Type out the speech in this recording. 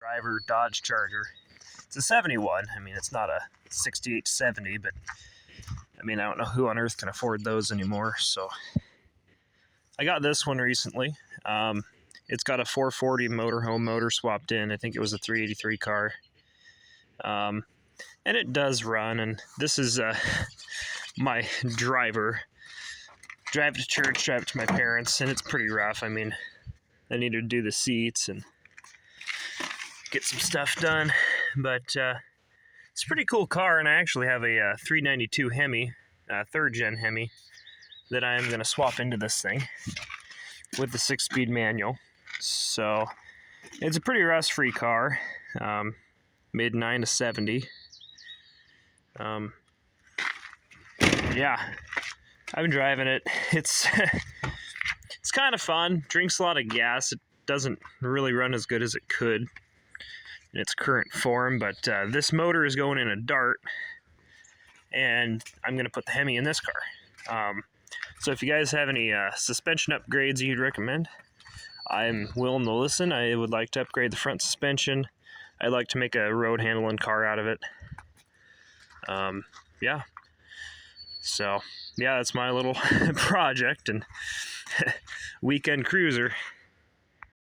driver Dodge Charger. It's a 71. I mean, it's not a 68 70, but I mean, I don't know who on earth can afford those anymore. So I got this one recently. It's got a 440 motorhome motor swapped in. I think it was a 383 car. And it does run. And this is my driver. Drive to church, drive to my parents, and it's pretty rough. I mean, I need to do the seats and get some stuff done, but it's a pretty cool car, and I actually have a 392 Hemi, third gen Hemi, that I am going to swap into this thing with the 6-speed manual. So it's a pretty rust-free car, made 9 to 70. Yeah, I've been driving it. It's it's kind of fun. Drinks a lot of gas. It doesn't really run as good as it could in its current form, but this motor is going in a Dart, and I'm going to put the Hemi in this car. So if you guys have any suspension upgrades you'd recommend, I'm willing to listen. I would like to upgrade the front suspension. I'd like to make a road handling car out of it. Yeah. So, yeah, that's my little project and weekend cruiser.